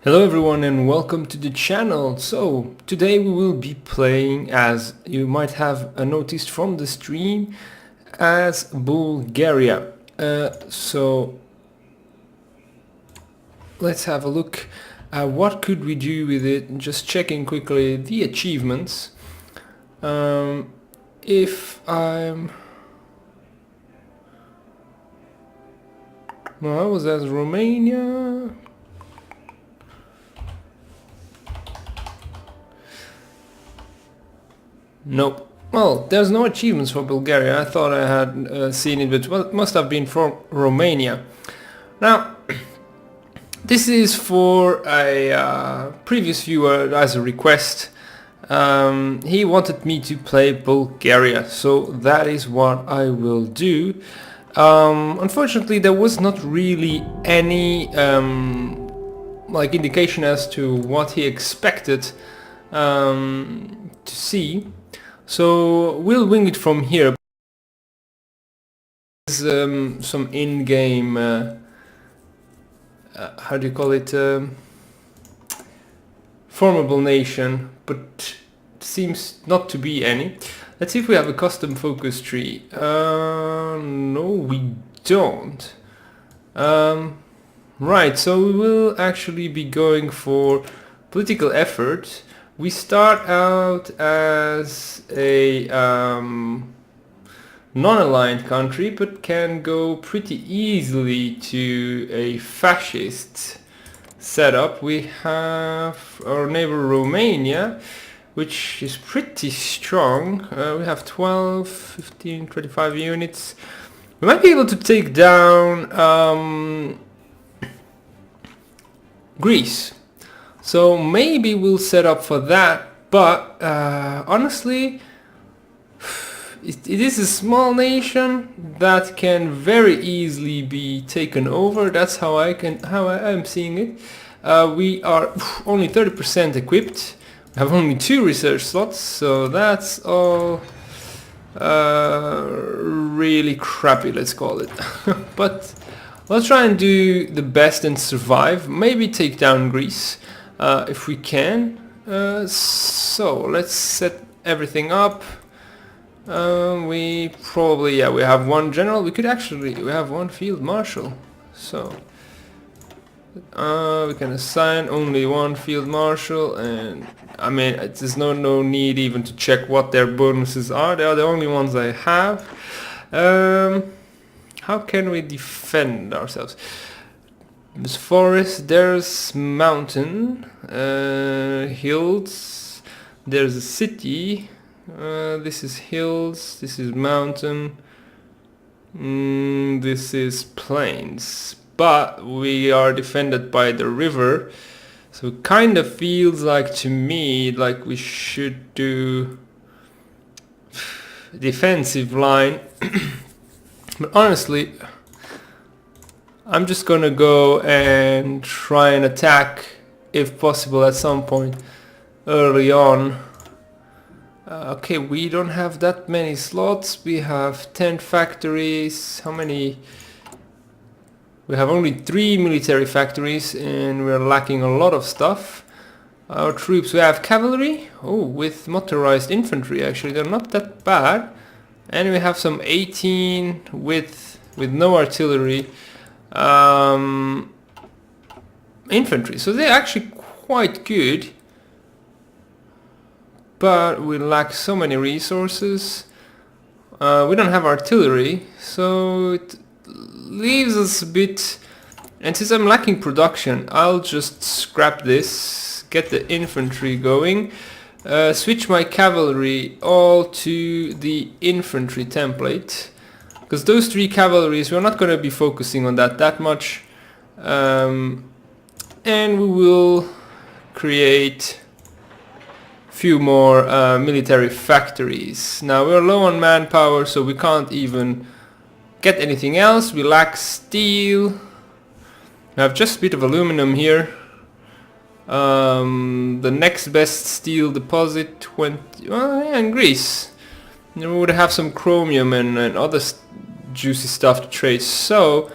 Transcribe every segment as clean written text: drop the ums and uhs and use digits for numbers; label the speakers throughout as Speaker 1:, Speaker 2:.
Speaker 1: Hello everyone and welcome to the channel. So today we will be playing, as you might have noticed from the stream, as Bulgaria. So let's have a look at what could we do with it. Just checking quickly the achievements. If I'm... No, I was as Romania. Nope. Well, there's no achievements for Bulgaria. I thought I had seen it, but well, it must have been for Romania. Now, this is for a previous viewer as a request. He wanted me to play Bulgaria, so that is what I will do. Unfortunately, there was not really any like indication as to what he expected to see. So we'll wing it from here. There's some in-game, how do you call it, formable nation, but seems not to be any. Let's see if we have a custom focus tree. No, we don't. Right, so we will actually be going for political effort. We start out as a non-aligned country, but can go pretty easily to a fascist setup. We have our neighbor Romania, which is pretty strong. We have 12, 15, 25 units. We might be able to take down Greece. So maybe we'll set up for that, but honestly, it is a small nation that can very easily be taken over. That's how I am seeing it. We are only 30% equipped. We have only 2 research slots, so that's all really crappy, let's call it. But let's try and do the best and survive. Maybe take down Greece. If we can. So let's set everything up. We probably, we have 1 general. We have 1 field marshal. So we can assign only 1 field marshal, and I mean there's no need even to check what their bonuses are. They are the only ones I have. How can we defend ourselves? There's forest, there's mountain, hills, there's a city, this is hills, this is mountain, this is plains, but we are defended by the river, so it kind of feels like to me like we should do defensive line. But honestly, I'm just gonna go and try and attack if possible at some point early on. Okay, we don't have that many slots. We have 10 factories. How many? We have only 3 military factories and we're lacking a lot of stuff. Our troops, we have cavalry. Oh, with motorized infantry actually, they're not that bad. And we have some 18 with no artillery. Infantry, so they're actually quite good, but we lack so many resources. We don't have artillery, so it leaves us a bit, and since I'm lacking production, I'll just scrap this, get the infantry going, switch my cavalry all to the infantry template. Because those 3 cavalries, we're not going to be focusing on that much. And we will create a few more military factories. Now we're low on manpower, so we can't even get anything else. We lack steel. We have just a bit of aluminum here. The next best steel deposit, 20... Well, yeah, in Greece. We would have some chromium and other juicy stuff to trade. So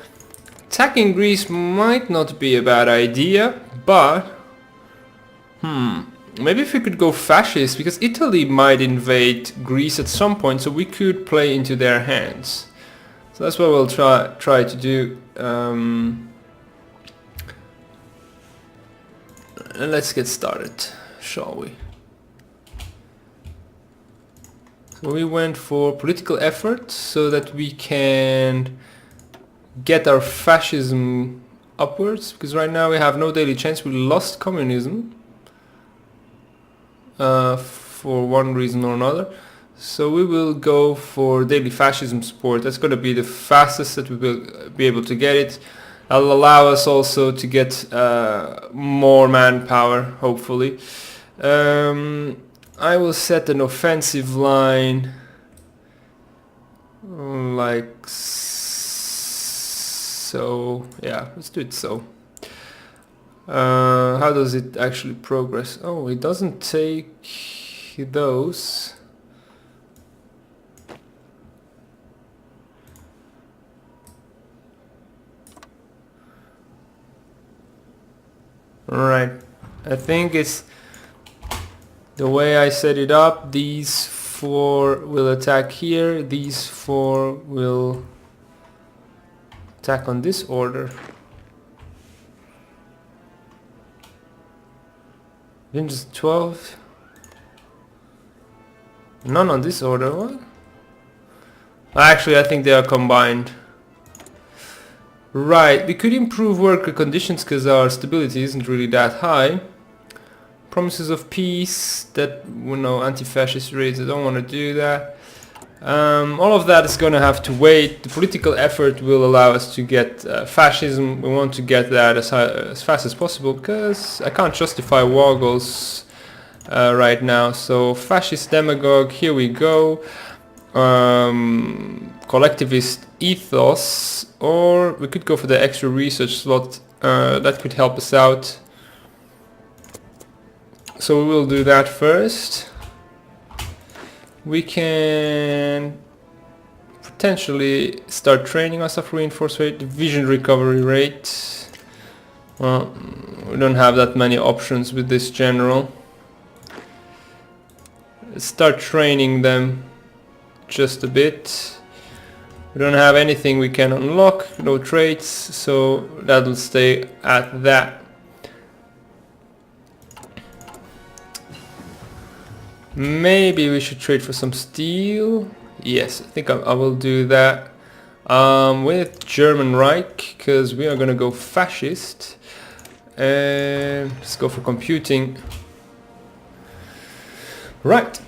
Speaker 1: attacking Greece might not be a bad idea, but Maybe if we could go fascist, because Italy might invade Greece at some point, so we could play into their hands. So that's what we'll try to do. And let's get started, shall we? So we went for political effort so that we can get our fascism upwards, because right now we have no daily chance. We lost communism for one reason or another. So we will go for daily fascism support. That's going to be the fastest that we will be able to get it. That'll allow us also to get more manpower, hopefully. I will set an offensive line like so. Yeah, let's do it so. How does it actually progress? Oh, it doesn't take those. Right, I think it's the way I set it up. These 4 will attack here, these 4 will attack on this order. Then just 12. None on this order, what? Actually, I think they are combined. Right, we could improve worker conditions because our stability isn't really that high. Promises of peace, that, you know, anti-fascist raids, I don't want to do that. All of that is going to have to wait. The political effort will allow us to get fascism. We want to get that as fast as possible because I can't justify war goals right now. So fascist demagogue, here we go. Collectivist ethos, or we could go for the extra research slot. That could help us out. So we will do that first. We can potentially start training our stuff. Reinforce rate, vision recovery rate. Well, we don't have that many options with this general. Let's start training them just a bit. We don't have anything we can unlock, no traits, so that'll stay at that. Maybe we should trade for some steel. Yes, I think I will do that with German Reich, because we are gonna go fascist. And let's go for computing. Right.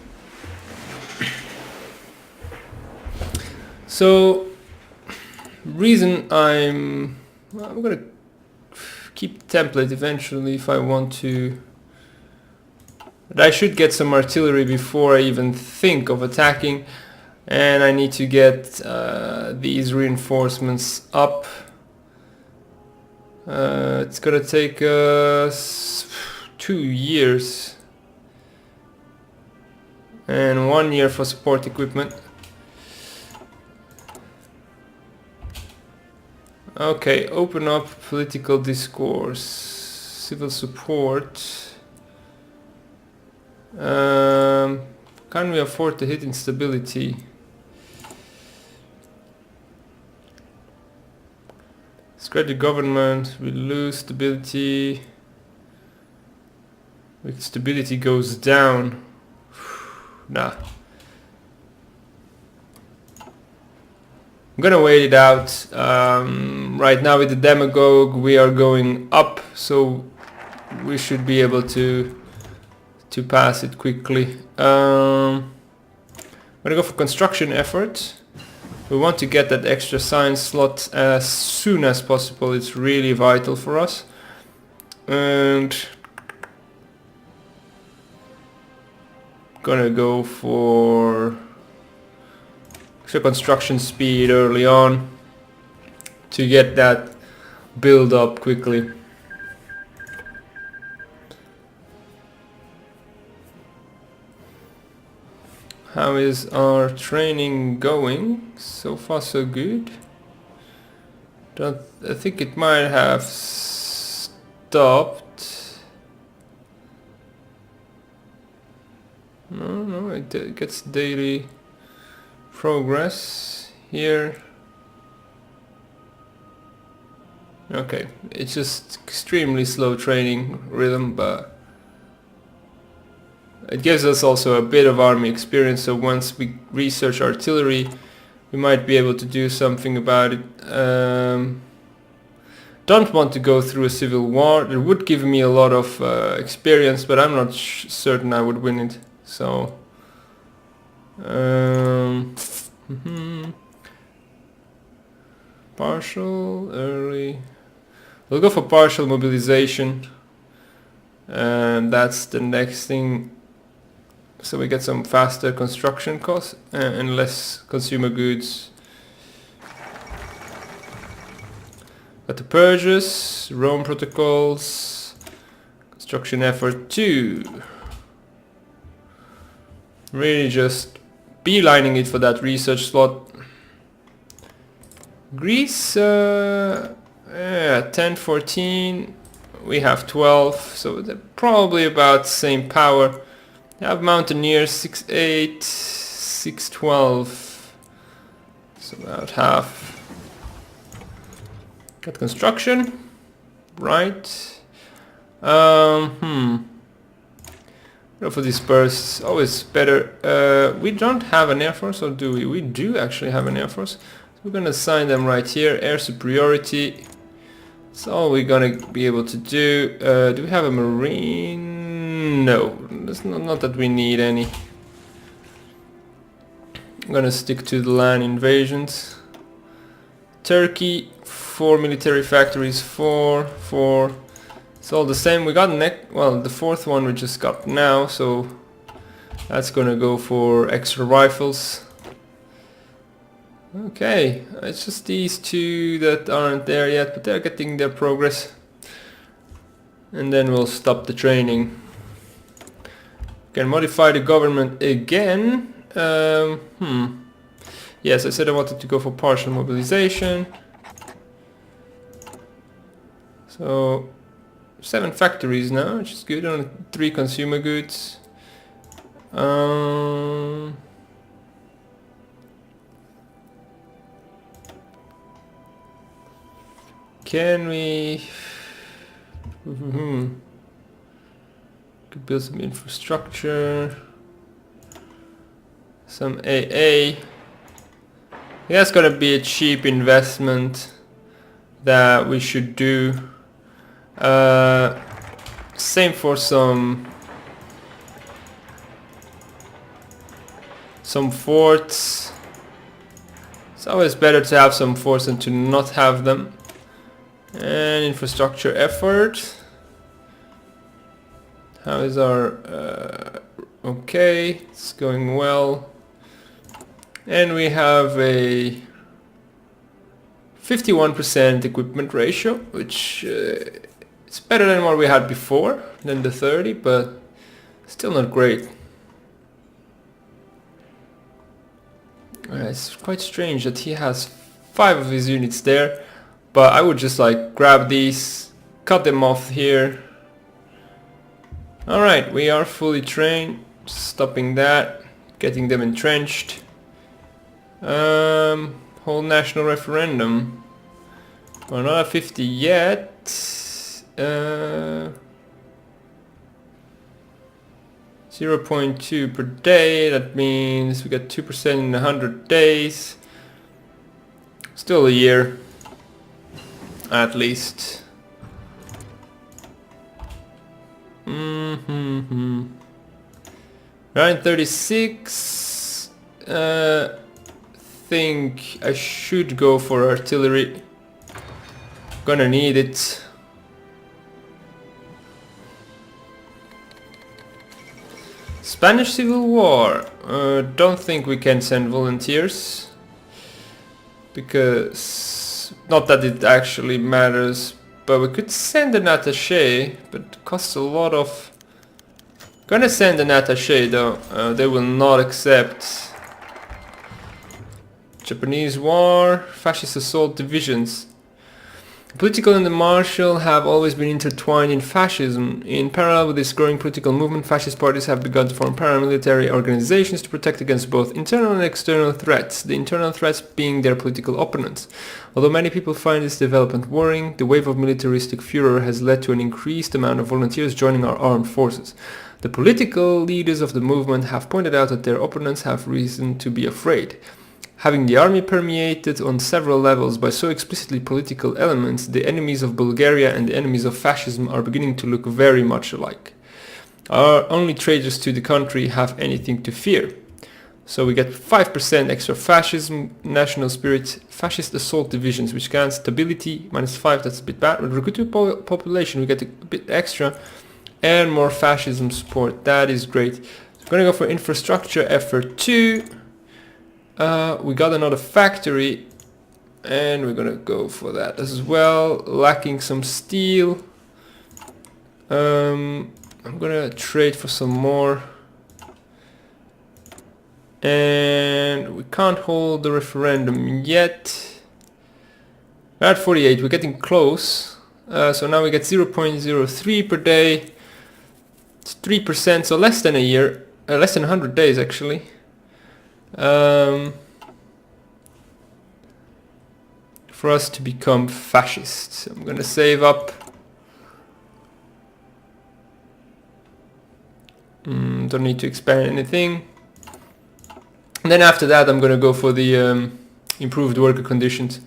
Speaker 1: So, reason I'm gonna keep the template eventually if I want to. But I should get some artillery before I even think of attacking, and I need to get these reinforcements up. It's gonna take us 2 years and 1 year for support equipment. Okay, open up political discourse, civil support. Can we afford to hit instability? Scratch the government, we lose stability. With stability goes down. Nah. I'm gonna wait it out. Right now with the demagogue we are going up, so we should be able to pass it quickly. I'm gonna go for construction effort. We want to get that extra science slot as soon as possible. It's really vital for us. And gonna go for extra construction speed early on to get that build up quickly. How is our training going? So far so good. I think it might have stopped. No, it gets daily progress here. Okay, it's just extremely slow training rhythm, but it gives us also a bit of army experience, so once we research artillery we might be able to do something about it. Don't want to go through a civil war. It would give me a lot of experience, but I'm not certain I would win it. So partial, early. We'll go for partial mobilization, and that's the next thing. So we get some faster construction costs and less consumer goods. Got the purges, Rome protocols, construction effort 2. Really just beelining it for that research slot. Greece, 10, 14, we have 12, so they're probably about the same power. They have Mountaineers 6-8, 6-12, so about half. Got construction, right? Go for disperse, always better. We don't have an air force, or do we? We do actually have an air force. So we're gonna assign them right here. Air superiority. That's all we're gonna be able to do. Do we have a marine? No, that's not that we need any. I'm gonna stick to the land invasions. Turkey, 4 military factories, 4. It's all the same. We got the fourth one we just got now, so that's gonna go for extra rifles. Okay, it's just these two that aren't there yet, but they're getting their progress. And then we'll stop the training. Can modify the government again. Yes, I said I wanted to go for partial mobilization. So 7 factories now, which is good. Only 3 consumer goods. Can we... Could build some infrastructure. Some AA. That's gonna be a cheap investment that we should do. Same for some forts. It's always better to have some forts than to not have them. And infrastructure effort. How is our... okay, it's going well. And we have a 51% equipment ratio, which it's better than what we had before, than the 30, but still not great. It's quite strange that he has 5 of his units there, but I would just like grab these, cut them off here. Alright, we are fully trained, stopping that, getting them entrenched. Whole national referendum. We're not at 50 yet. 0.2 per day, that means we get 2% in 100 days. Still a year, at least. Round 36. Think I should go for artillery. Gonna need it. Spanish Civil War. Don't think we can send volunteers, because not that it actually matters, but we could send an attaché, but it costs a lot of... Gonna send an attaché though. They will not accept. Japanese War, Fascist Assault Divisions. Political and the martial have always been intertwined in fascism. In parallel with this growing political movement, fascist parties have begun to form paramilitary organizations to protect against both internal and external threats, the internal threats being their political opponents. Although many people find this development worrying, the wave of militaristic furor has led to an increased amount of volunteers joining our armed forces. The political leaders of the movement have pointed out that their opponents have reason to be afraid. Having the army permeated on several levels by so explicitly political elements, the enemies of Bulgaria and the enemies of fascism are beginning to look very much alike. Our only traitors to the country have anything to fear. So we get 5% extra fascism, national spirit, fascist assault divisions, which grants stability, -5, that's a bit bad. With recruited population we get a bit extra, and more fascism support, that is great. So we're gonna go for infrastructure effort 2. We got another factory and we're gonna go for that as well. Lacking some steel. I'm gonna trade for some more. And we can't hold the referendum yet. We're at 48, we're getting close. So now we get 0.03 per day. It's 3%, so less than a year. Less than 100 days actually. For us to become fascists. I'm gonna save up. Don't need to expand anything. And then after that I'm gonna go for the improved worker conditions,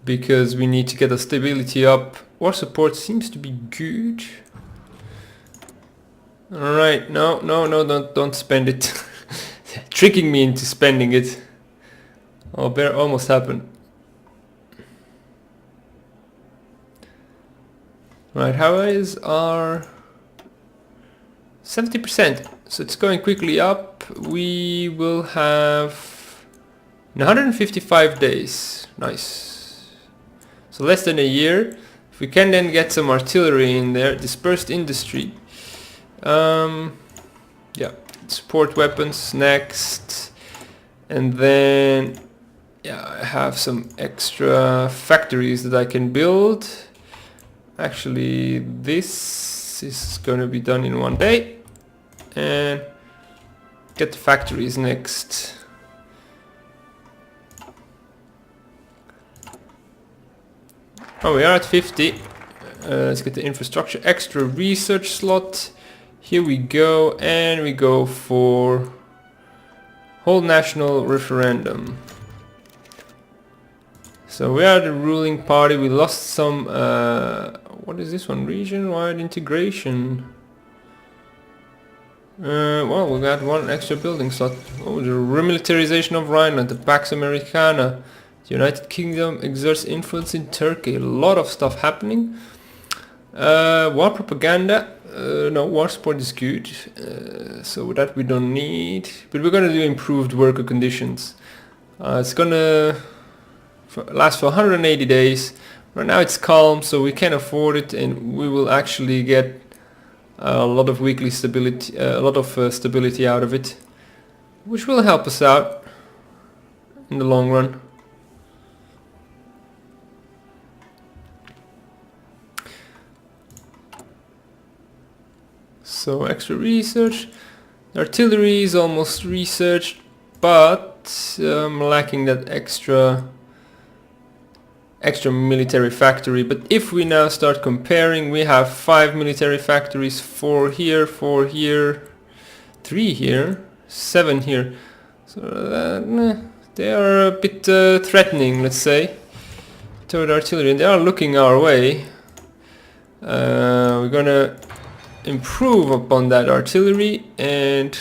Speaker 1: because we need to get the stability up. War support seems to be good. Alright, no, don't spend it. Tricking me into spending it. Oh, bear almost happened. Right, how is our 70%? So it's going quickly up. We will have 155 days. Nice. So less than a year. If we can then get some artillery in there, dispersed industry. Yeah. Support weapons next, and then yeah, I have some extra factories that I can build. Actually, this is going to be done in one day, and get the factories next. Oh, we are at 50. Let's get the infrastructure, extra research slot. Here we go, and we go for whole national referendum. So we are the ruling party. We lost some, what is this one? Region-wide integration. Well, we got one extra building slot. Oh, the remilitarization of Rhineland, the Pax Americana. The United Kingdom exerts influence in Turkey. A lot of stuff happening. War propaganda. No, war support is good, so that we don't need, but we're gonna do improved worker conditions. It's gonna last for 180 days. Right now it's calm, so we can afford it, and we will actually get a lot of weekly stability, stability out of it, which will help us out in the long run. So extra research, artillery is almost researched, but I'm lacking that extra military factory. But if we now start comparing, we have 5 military factories, 4 here, 4 here, 3 here, 7 here. So they are a bit threatening, let's say, toward artillery, and they are looking our way. We're gonna improve upon that artillery, and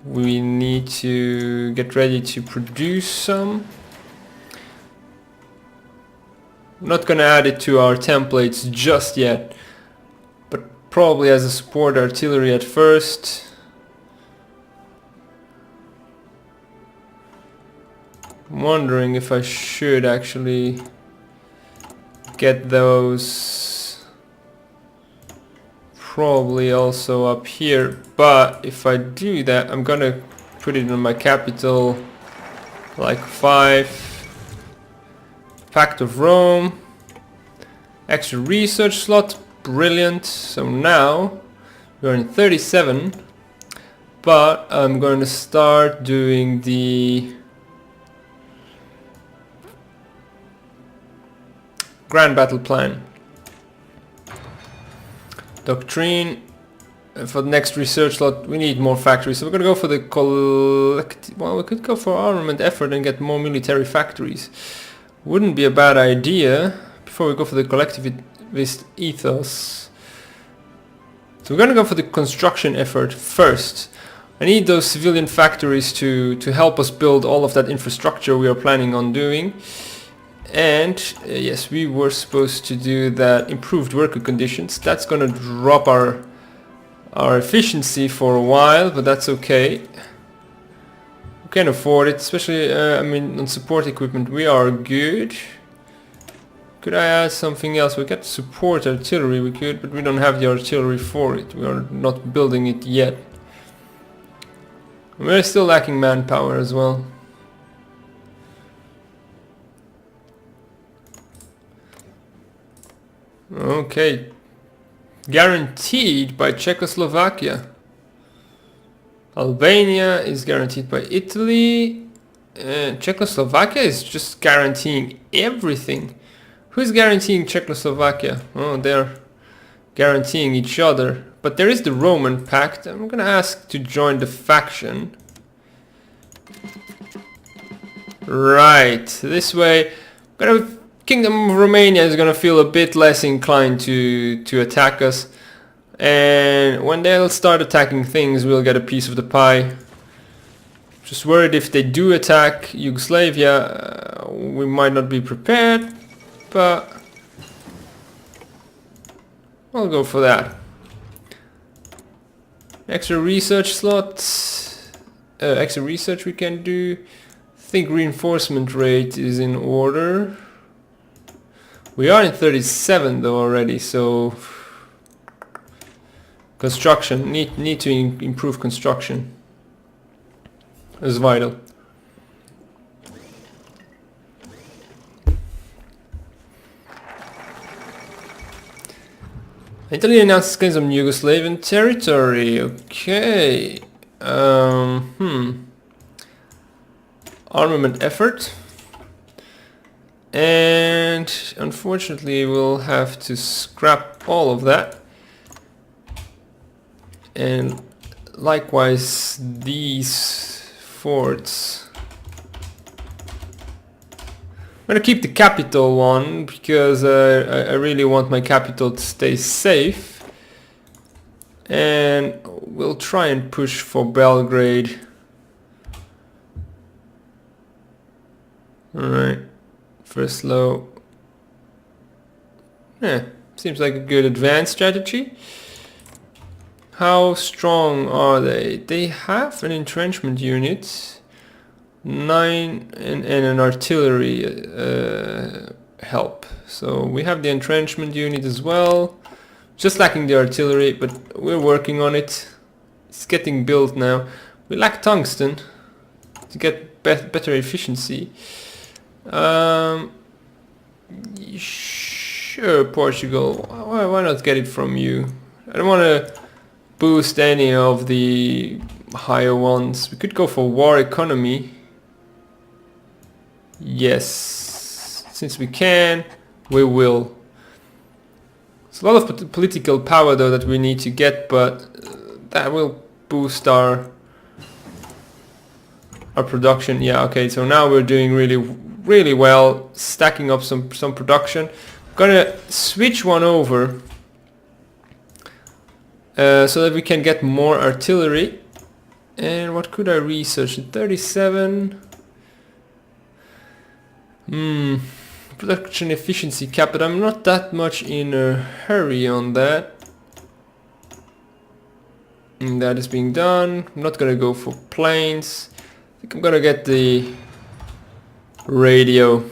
Speaker 1: we need to get ready to produce some. I'm not gonna add it to our templates just yet, but probably as a support artillery at first. I'm wondering if I should actually get those probably also up here, but if I do that, I'm gonna put it in my capital like 5. Pact of Rome. Extra research slot, brilliant. So now we're in 37, but I'm going to start doing the grand battle plan. Doctrine. For the next research slot, we need more factories. So we're going to go for the well, we could go for armament effort and get more military factories. Wouldn't be a bad idea. Before we go for the collectivist ethos. So we're going to go for the construction effort first. I need those civilian factories to help us build all of that infrastructure we are planning on doing. And yes, we were supposed to do that improved worker conditions. That's going to drop our efficiency for a while, but that's okay. We can afford it, especially I mean on support equipment we are good. Could I add something else? We got support artillery, we could, but we don't have the artillery for it. We are not building it yet. We're still lacking manpower as well. Okay. Guaranteed by Czechoslovakia. Albania is guaranteed by Italy. Czechoslovakia is just guaranteeing everything. Who's guaranteeing Czechoslovakia? Oh, they're guaranteeing each other. But there is the Roman Pact. I'm gonna ask to join the faction. Right, this way, Kingdom of Romania is gonna feel a bit less inclined to attack us. And when they'll start attacking things, we'll get a piece of the pie. Just worried if they do attack Yugoslavia, we might not be prepared, but I'll go for that. Extra research slots, extra research we can do. I think reinforcement rate is in order. We are in 37 though already, so construction, need to improve construction. Is vital. Italy announces claims on Yugoslavian territory. Okay. Armament effort. And unfortunately we'll have to scrap all of that. And likewise these forts. I'm gonna keep the capital one because I really want my capital to stay safe. And we'll try and push for Belgrade. Alright, first low. Yeah, seems like a good advance strategy. How strong are they? They have an entrenchment unit, 9 and an artillery help. So we have the entrenchment unit as well. Just lacking the artillery, but we're working on it. It's getting built now. We lack tungsten to get better efficiency. Sure, Portugal. Why not get it from you? I don't want to boost any of the higher ones. We could go for war economy. Yes, since we can, we will. It's a lot of political power though that we need to get, but that will boost our production. Yeah, okay, so now we're doing really well, stacking up some production. Gonna switch one over so that we can get more artillery. And what could I research? 37. Production efficiency cap, but I'm not that much in a hurry on that. And that is being done. I'm not gonna go for planes. I think I'm gonna get the radio.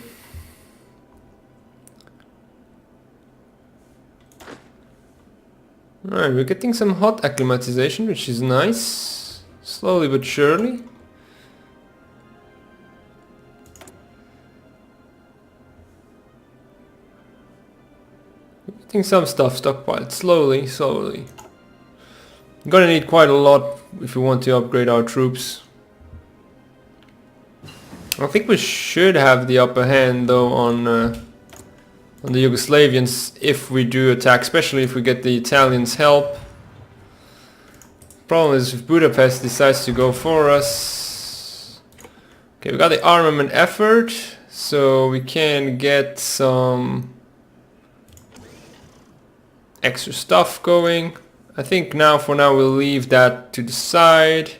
Speaker 1: Alright, we're getting some hot acclimatization, which is nice. Slowly but surely. Getting some stuff stockpiled slowly. Gonna need quite a lot if we want to upgrade our troops. I think we should have the upper hand though on the Yugoslavians if we do attack, especially if we get the Italians' help. Problem is if Budapest decides to go for us. Okay, we got the armament effort, so we can get some extra stuff going. I think for now we'll leave that to the side.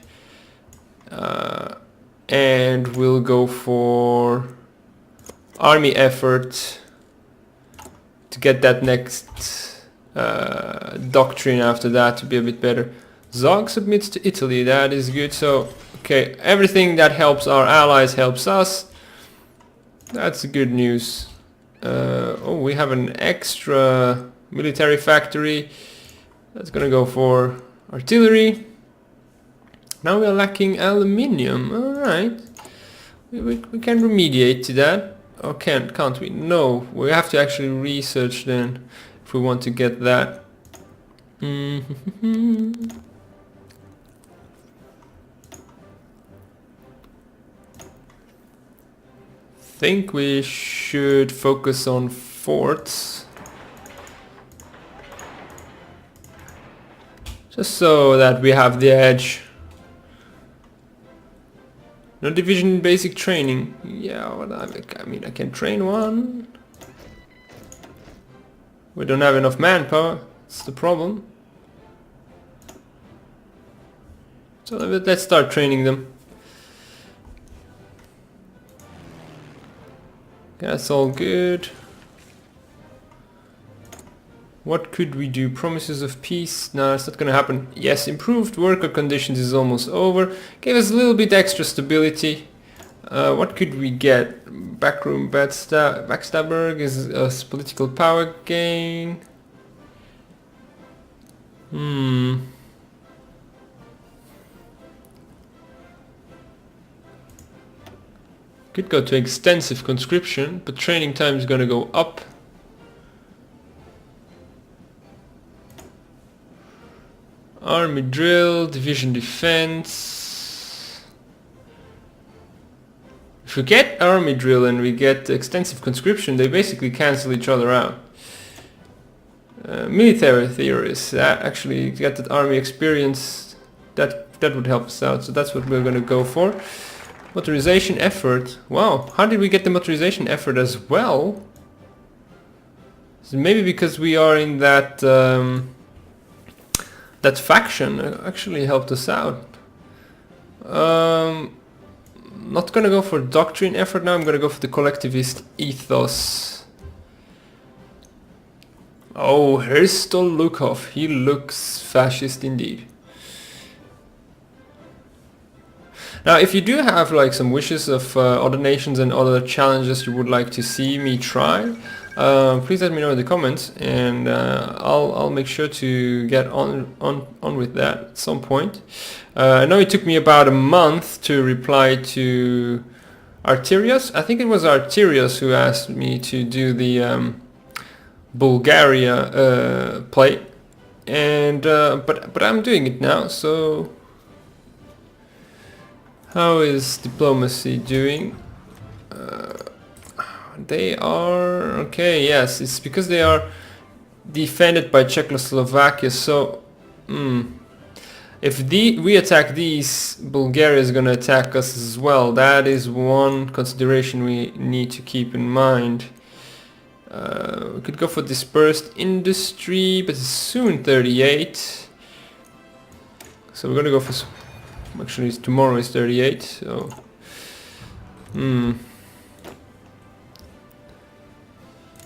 Speaker 1: And we'll go for army effort to get that next doctrine after that to be a bit better. Zog submits to Italy, that is good. So, okay, everything that helps our allies helps us. That's good news. Oh, we have an extra military factory. That's gonna go for artillery. Now we are lacking aluminium. Alright. We can remediate to that. Or can't we? No. We have to actually research then if we want to get that. Think we should focus on forts. Just so that we have the edge. No division basic training. Yeah, well, I mean I can train one. We don't have enough manpower. That's the problem. So let's start training them. That's all good. What could we do? Promises of peace? No, it's not gonna happen. Yes, improved worker conditions is almost over. Gave us a little bit extra stability. What could we get? Backroom Backstabberg is a political power gain. Could go to extensive conscription, but training time is gonna go up. Army drill, division defense. If we get army drill and we get extensive conscription, they basically cancel each other out. Military theorists, actually get that army experience, that would help us out, so that's what we're gonna go for. Motorization effort. Wow, how did we get the motorization effort as well? So maybe because we are in that that faction actually helped us out. Not gonna go for doctrine effort now, I'm gonna go for the collectivist ethos. Oh, here's Stolukov, he looks fascist indeed. Now, if you do have like some wishes of other nations and other challenges you would like to see me try, please let me know in the comments, and I'll make sure to get on with that at some point. I know it took me about a month to reply to Archerius. I think it was Archerius who asked me to do the Bulgaria play, and but I'm doing it now. So how is diplomacy doing? They are okay. Yes, it's because they are defended by Czechoslovakia. So if we attack these, Bulgaria is gonna attack us as well. That is one consideration we need to keep in mind. We could go for dispersed industry, but it's soon 38. So we're gonna go for... Actually, tomorrow is 38, so...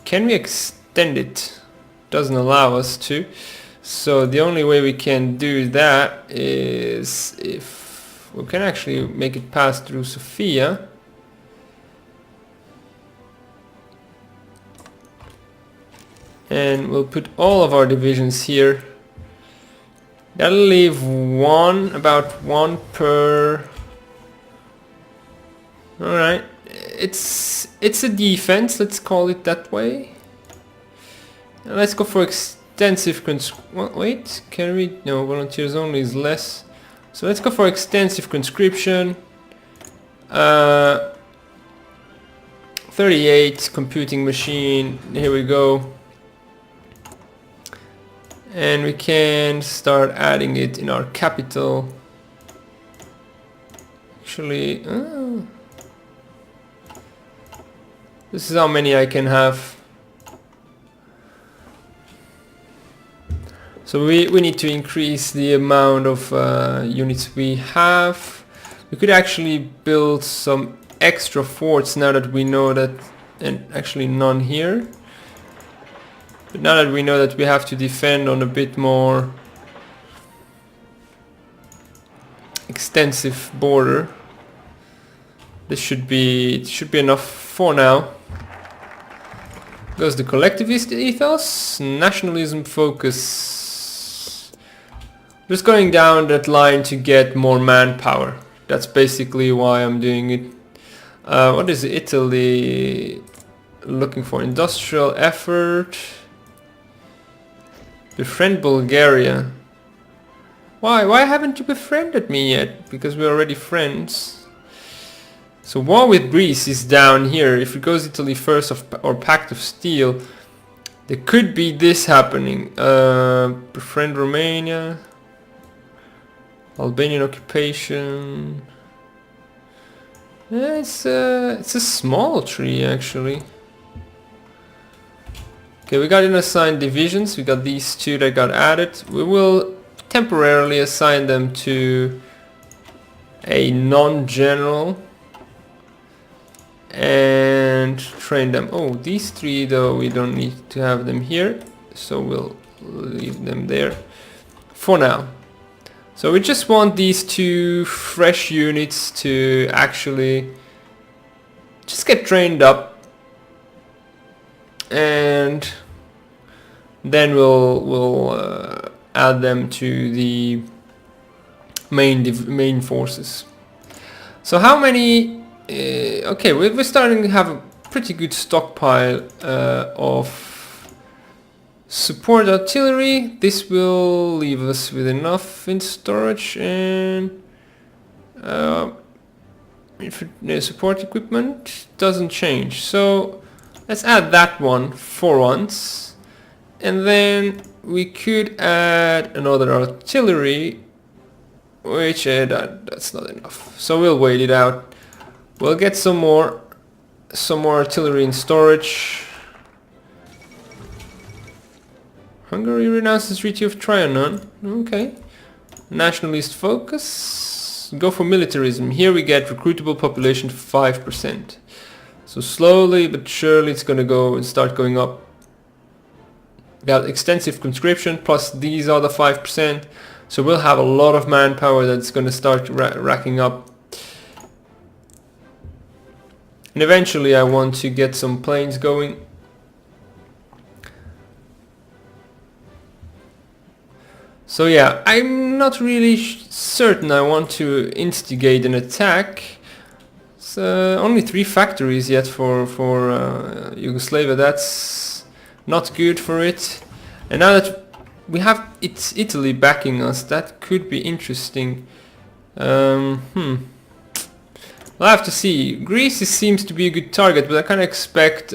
Speaker 1: Can we extend it? Doesn't allow us to. So the only way we can do that is if we can actually make it pass through Sofia. And we'll put all of our divisions here. That'll leave about one per... Alright, it's a defense, let's call it that way. Let's go for extensive wait, can we? No, volunteers only is less. So let's go for extensive conscription. 38 computing machine, here we go. And we can start adding it in our capital. Actually, this is how many I can have. So we need to increase the amount of units we have. We could actually build some extra forts now that we know that, and actually none here. But now that we know that we have to defend on a bit more extensive border, it should be enough for now. Goes the collectivist ethos, nationalism focus. Just going down that line to get more manpower. That's basically why I'm doing it. What is Italy looking for? Industrial effort. Befriend Bulgaria. Why haven't you befriended me yet? Because we're already friends. So war with Greece is down here. If it goes Italy first or Pact of Steel, there could be this happening. Befriend Romania. Albanian occupation. Yeah, it's a small tree actually. Okay, we got unassigned divisions. We got these two that got added. We will temporarily assign them to a non-general and train them. Oh, these three though, we don't need to have them here, so we'll leave them there for now. So we just want these two fresh units to actually just get trained up, and then we'll add them to the main forces. So how many? Okay, we're starting to have a pretty good stockpile of support artillery. This will leave us with enough in storage, and support equipment doesn't change. So let's add that one for once, and then we could add another artillery, which that's not enough. So we'll wait it out. We'll get some more artillery in storage. Hungary renounces Treaty of Trianon. Okay. Nationalist focus. Go for militarism. Here we get recruitable population 5%. So slowly but surely it's gonna go and start going up. We got extensive conscription plus these other 5%. So we'll have a lot of manpower that's gonna start racking up. And eventually I want to get some planes going. So yeah, I'm not really certain I want to instigate an attack. It's only 3 factories yet for Yugoslavia. That's not good for it. And now that we have Italy backing us, that could be interesting. We'll have to see. Greece seems to be a good target, but I kind of expect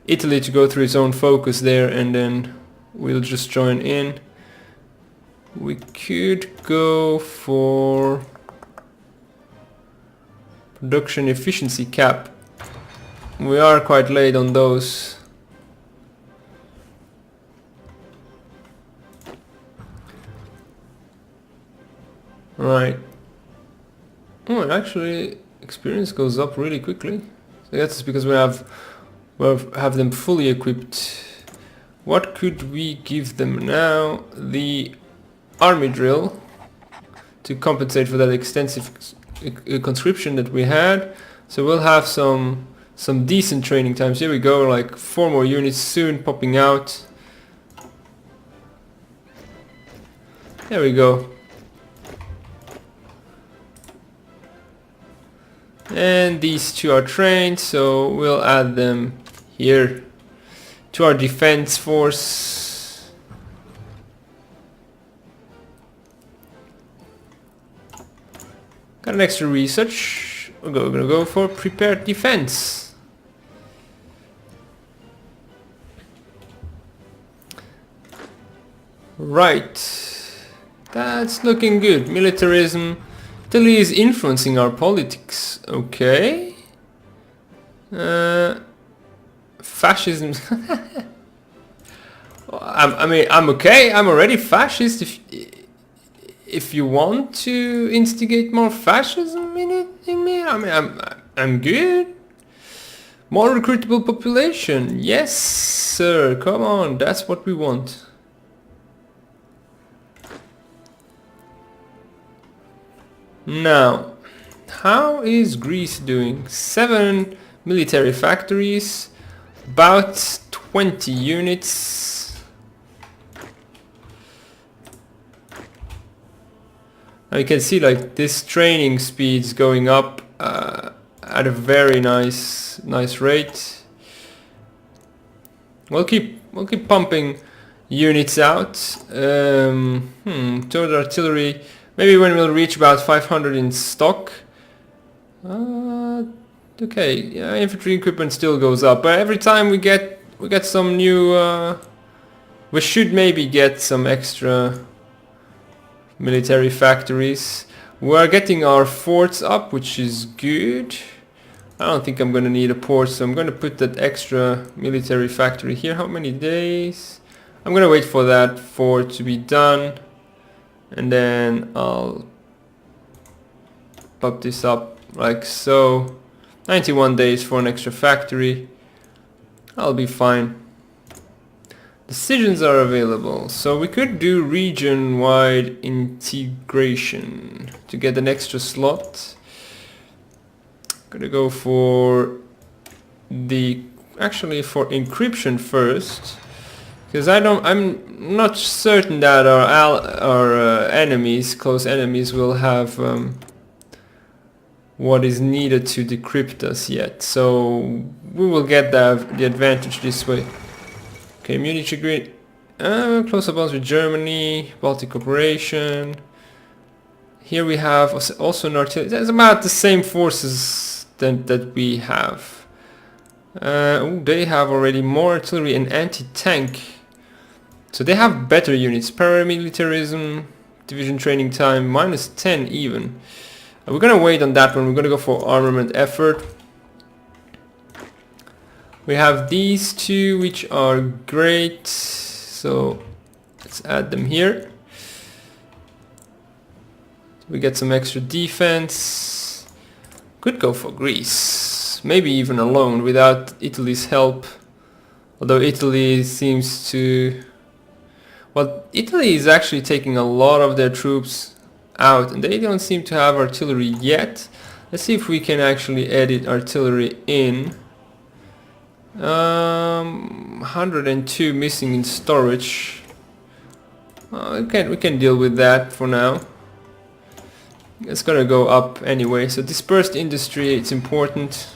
Speaker 1: Italy to go through its own focus there, and then we'll just join in. We could go for production efficiency cap. We are quite late on those. Right. Oh, and actually experience goes up really quickly. So that's because we have them fully equipped. What could we give them now? The army drill to compensate for that extensive conscription that we had. So we'll have some decent training times. Here we go, like 4 more units soon popping out. There we go. And these two are trained, so we'll add them here to our defense force. Got an extra research. We're gonna go for prepared defense. Right, that's looking good. Militarism. Italy is influencing our politics. Okay. Fascism. I mean, I'm okay. I'm already fascist. If you want to instigate more fascism in me, I mean, I'm good. More recruitable population. Yes, sir. Come on, that's what we want. Now, how is Greece doing? 7 military factories, about 20 units. Now you can see like this training speed's going up at a very nice rate. We'll keep pumping units out. Total artillery. Maybe when we'll reach about 500 in stock. Okay, yeah, infantry equipment still goes up, but every time we get some new. We should maybe get some extra military factories. We are getting our forts up, which is good. I don't think I'm gonna need a port, so I'm gonna put that extra military factory here. How many days? I'm gonna wait for that fort to be done. And then I'll pop this up like so. 91 days for an extra factory. I'll be fine. Decisions are available. So we could do region-wide integration to get an extra slot. Gonna go for for encryption first. Because I'm not certain that our enemies, close enemies, will have what is needed to decrypt us yet. So we will get the advantage this way. Okay, Munich agreed. Close bonds with Germany, Baltic Cooperation. Here we have also an artillery. That's about the same forces that we have. They have already more artillery and anti-tank. So they have better units. Paramilitarism, division training time, -10 even. We're gonna wait on that one. We're gonna go for armament effort. We have these two, which are great. So let's add them here. We get some extra defense. Could go for Greece. Maybe even alone without Italy's help. Although Italy seems to... Well, Italy is actually taking a lot of their troops out and they don't seem to have artillery yet. Let's see if we can actually edit artillery in. 102 missing in storage. We can deal with that for now. It's gonna go up anyway. So dispersed industry, it's important.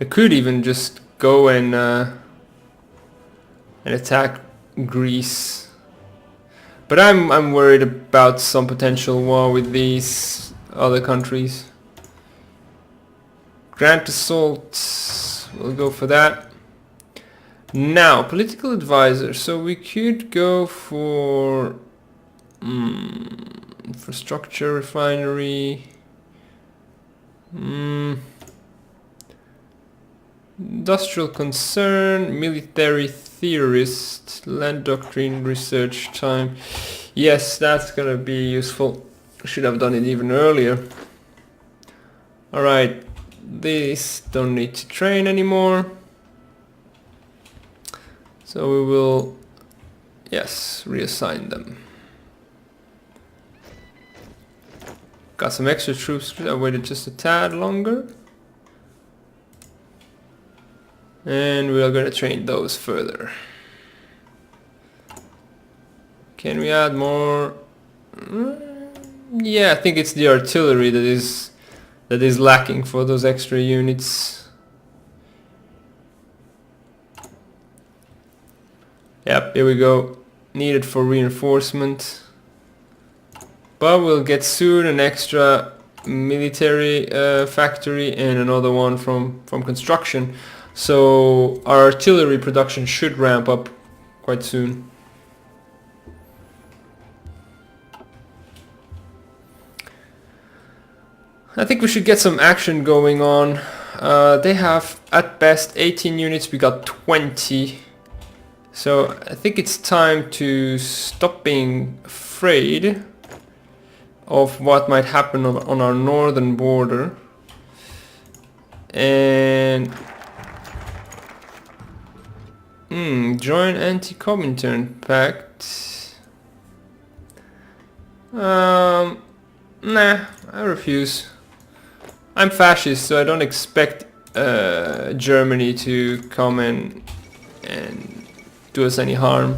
Speaker 1: I could even just go and attack Greece, but I'm worried about some potential war with these other countries. Grand assault, we'll go for that. Now, political advisor. So we could go for infrastructure, refinery. Industrial concern, military theorist, land doctrine, research time. Yes, that's gonna be useful. Should have done it even earlier. Alright, these don't need to train anymore. So we will, yes, reassign them. Got some extra troops. I waited just a tad longer. And we are going to train those further. Can we add more? Yeah, I think it's the artillery that is that is lacking for those extra units. Yep, here we go. Needed for reinforcement. But we'll get soon an extra military factory and another one from construction. So our artillery production should ramp up quite soon. I think we should get some action going on. They have at best 18 units, we got 20. So I think it's time to stop being afraid of what might happen on our northern border. And join anti-Comintern pact. Nah, I refuse. I'm fascist, so I don't expect Germany to come and do us any harm.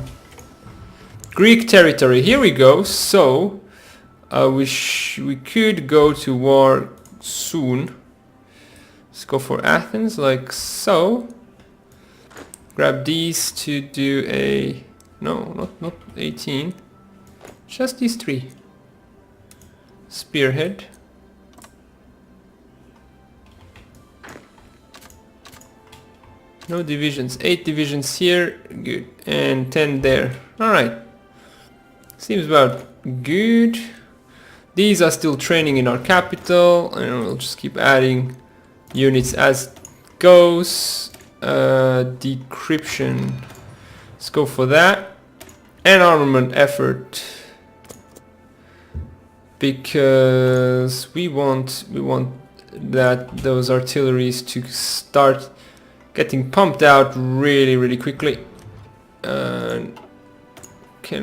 Speaker 1: Greek territory, here we go. So we could go to war soon. Let's go for Athens, like so. Grab these to do a... no, not 18. Just these 3. Spearhead. No divisions. 8 divisions here. Good. And 10 there. Alright. Seems about good. These are still training in our capital. And we'll just keep adding units as it goes. Decryption. Let's go for that. And armament effort. Because we want those artilleries to start getting pumped out really quickly. Can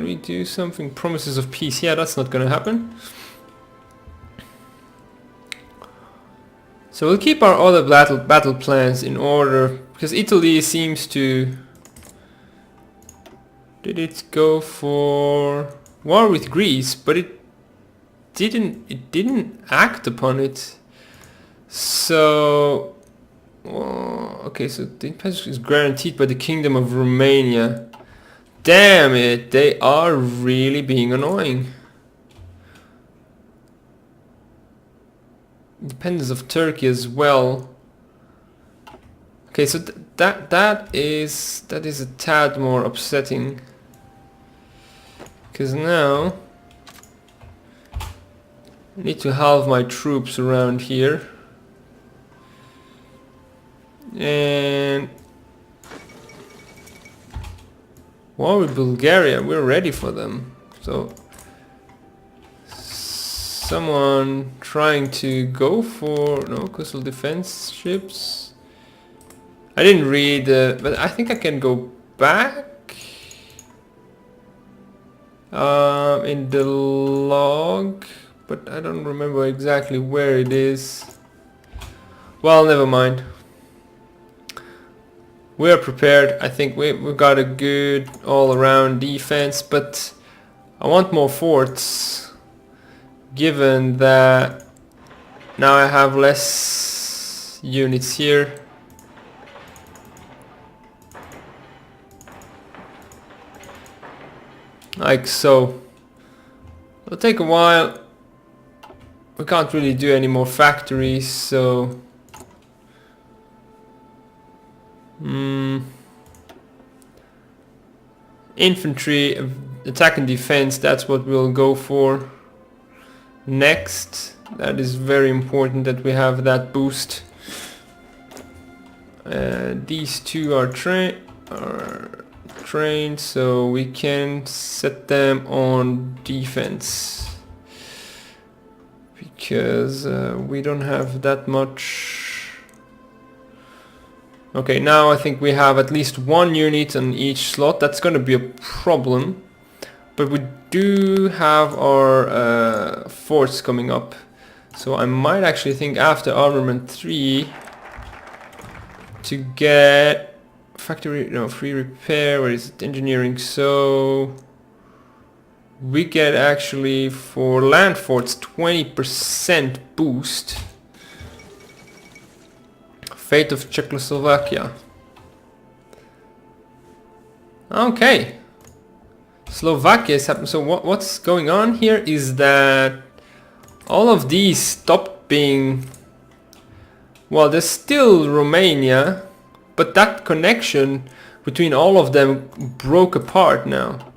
Speaker 1: we do something? Promises of peace. Yeah, that's not gonna happen. So we'll keep our other battle plans in order, because Italy seems to... did it go for war with Greece? But it didn't act upon it. So... okay, so the independence is guaranteed by the Kingdom of Romania. Damn it, they are really being annoying. Independence of Turkey as well. Okay, so that is a tad more upsetting. Because now I need to halve my troops around here. And war with Bulgaria, we're ready for them. So someone trying to go for coastal defense ships. I didn't read, but I think I can go back in the log, but I don't remember exactly where it is. Well, never mind. We're prepared. I think we've got a good all-around defense, but I want more forts, given that now I have less units here. Like so. It'll take a while. We can't really do any more factories, so... infantry, attack and defense, that's what we'll go for next. That is very important that we have that boost. These two are trained, so we can set them on defense, because we don't have that much. Okay, now I think we have at least one unit on each slot. That's going to be a problem. But we do have our forts coming up. So I might actually think after armament 3 to get factory, free repair, where is it? Engineering. So we get actually for land forts 20% boost. Fate of Czechoslovakia. Okay. Slovakia is happening. So what's going on here is that all of these stopped being... Well, there's still Romania, but that connection between all of them broke apart now.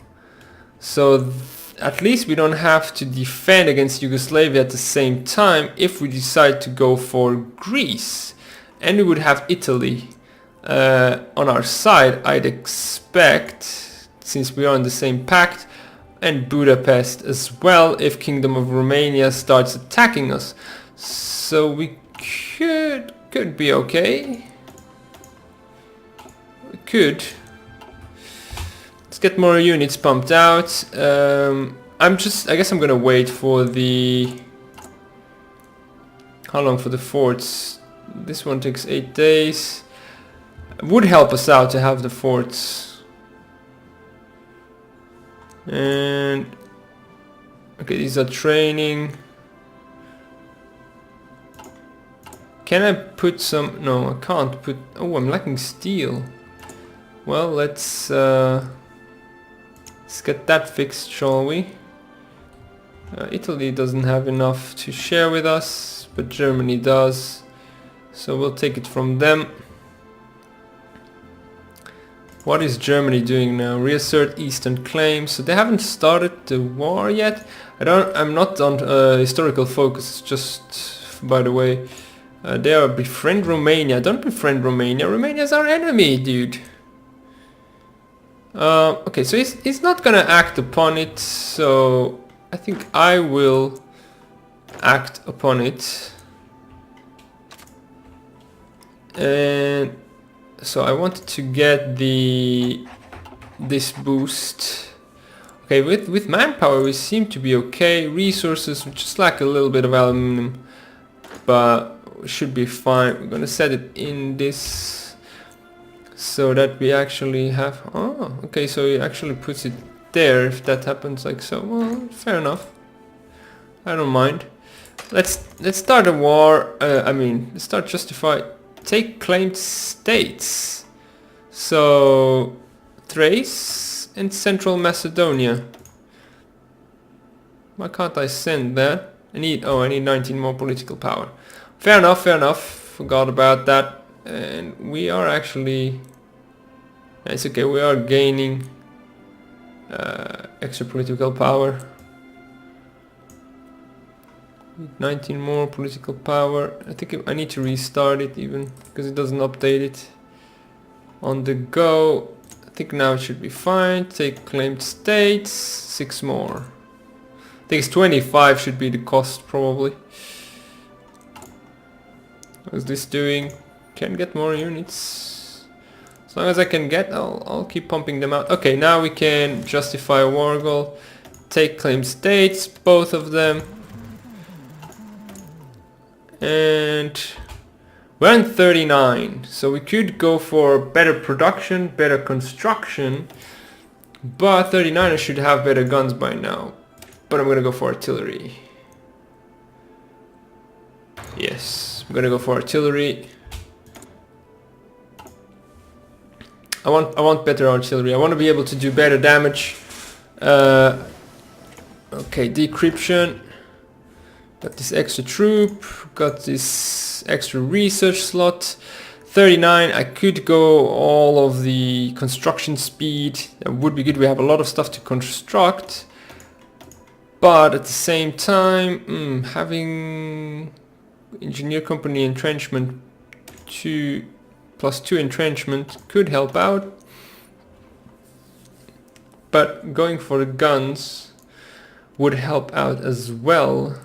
Speaker 1: So at least we don't have to defend against Yugoslavia at the same time if we decide to go for Greece. And we would have Italy on our side, I'd expect, since we are in the same pact, and Budapest as well if Kingdom of Romania starts attacking us. So we could be okay. We could. Let's get more units pumped out. I guess I'm gonna wait for the... How long for the forts? This one takes 8 days. It would help us out to have the forts. And... Okay, these are training. Can I put some... No, I can't put... Oh, I'm lacking steel. Well, let's get that fixed, shall we? Italy doesn't have enough to share with us, but Germany does. So we'll take it from them. What is Germany doing now? Reassert eastern claims. So they haven't started the war yet. I'm not on historical focus, just by the way. They are befriend Romania. Don't befriend Romania. Romania's our enemy, dude. Okay, so he's not gonna act upon it, so I think I will act upon it. And so I wanted to get this boost. Okay, with manpower we seem to be okay. Resources, we just lack a little bit of aluminum, but we should be fine. We're gonna set it in this so that we actually have... Oh, okay, so he actually puts it there if that happens like so. Well, fair enough. I don't mind. Let's start a war. Let's start justify. Take claimed states. So Thrace and Central Macedonia. Why can't I send that? I need 19 more political power. Fair enough, fair enough. Forgot about that. And we are actually... It's okay, we are gaining extra political power. 19 more political power. I think I need to restart it even, because it doesn't update it. On the go. I think now it should be fine. Take claimed states. 6 more. I think it's 25 should be the cost probably. How's this doing? Can get more units. As long as I can get, I'll keep pumping them out. Okay, now we can justify a war goal. Take claimed states, both of them. And we're in 39, so we could go for better production, better construction, but 39 I should have better guns by now. But I'm gonna go for artillery. Yes, I'm gonna go for artillery. I want better artillery. I want to be able to do better damage. Okay, decryption. Got this extra troop. Got this extra research slot. 39. I could go all of the construction speed. That would be good. We have a lot of stuff to construct. But at the same time, having engineer company entrenchment 2 +2 entrenchment could help out. But going for the guns would help out as well.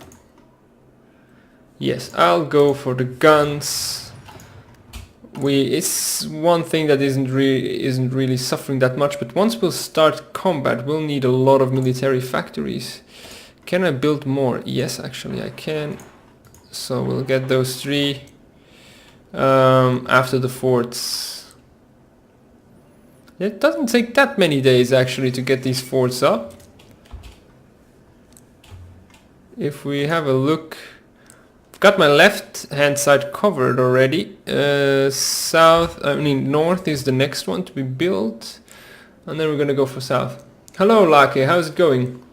Speaker 1: Yes, I'll go for the guns. It's one thing that isn't really suffering that much, but once we'll start combat, we'll need a lot of military factories. Can I build more? Yes, actually I can. So we'll get those 3 after the forts. It doesn't take that many days actually to get these forts up. If we have a look, got my left hand side covered already. North is the next one to be built, and then we're gonna go for south. Hello Lake, how's it going?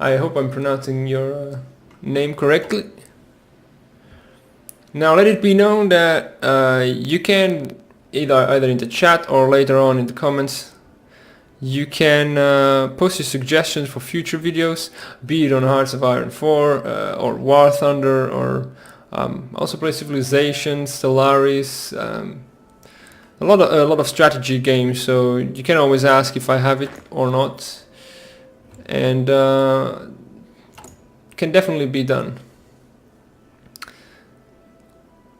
Speaker 1: I hope I'm pronouncing your name correctly. Now let it be known that you can either in the chat or later on in the comments, you can post your suggestions for future videos, be it on Hearts of Iron 4 or War Thunder, or also play Civilization, Stellaris, a lot of strategy games. So you can always ask if I have it or not, and can definitely be done.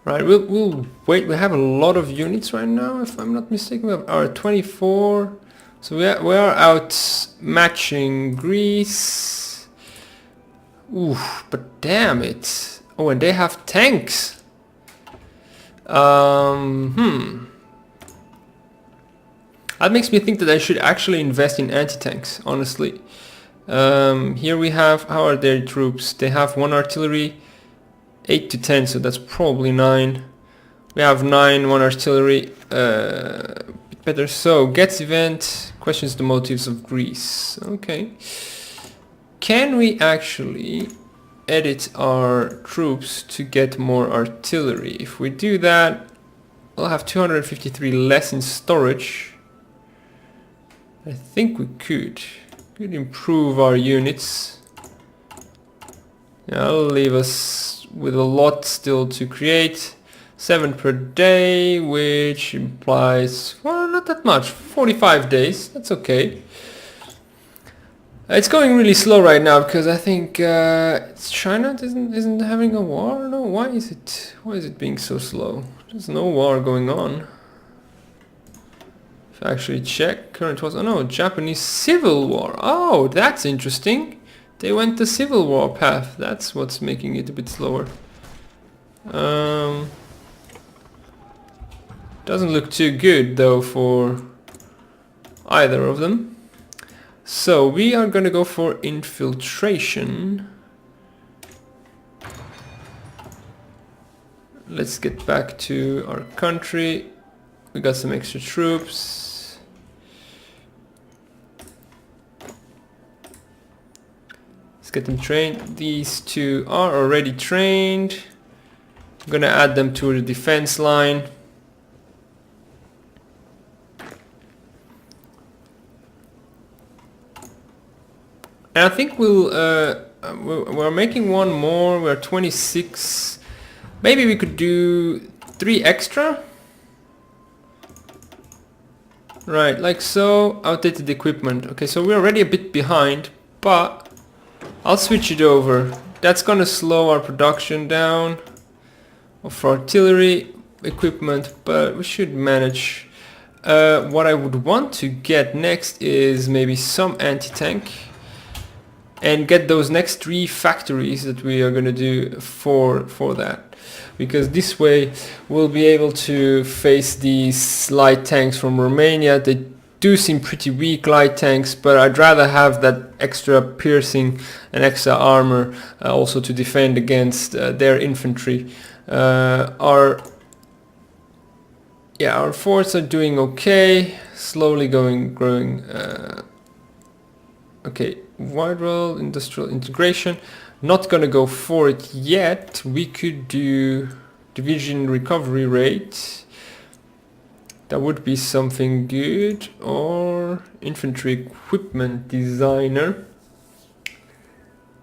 Speaker 1: Right, we'll wait. We have a lot of units right now, if I'm not mistaken. We have our 24. So we are out matching Greece. Oof, but damn it. Oh, and they have tanks. That makes me think that I should actually invest in anti-tanks, honestly. Here we have, how are their troops? They have 1 artillery, 8 to 10, so that's probably 9. We have 9, 1 artillery, bit better. So, gets event, questions the motives of Greece. Okay. Can we actually edit our troops to get more artillery? If we do that, we'll have 253 less in storage. I think we could improve our units. Yeah, that'll leave us with a lot still to create. 7 per day, which implies, well, not that much, 45 days. That's okay. It's going really slow right now because I think China isn't having a war. No, why is it being so slow? There's no war going on. If I actually check, current was, oh no, Japanese civil war. Oh, that's interesting. They went the civil war path. That's what's making it a bit slower. Doesn't look too good though for either of them. So we are gonna go for infiltration. Let's get back to our country. We got some extra troops. Let's get them trained. These two are already trained. I'm gonna add them to the defense line. And I think we're making one more. We're 26. Maybe we could do 3 extra. Right, like so. Outdated equipment. Okay, so we're already a bit behind, but I'll switch it over. That's gonna slow our production down of artillery equipment, but we should manage. What I would want to get next is maybe some anti-tank. And get those next 3 factories that we are going to do for that, because this way we'll be able to face these light tanks from Romania. They do seem pretty weak, light tanks, but I'd rather have that extra piercing and extra armor also to defend against their infantry. Our forts are doing okay, slowly growing. Okay. Wide world industrial integration, not gonna go for it yet. We could do division recovery rate, that would be something good, or infantry equipment designer,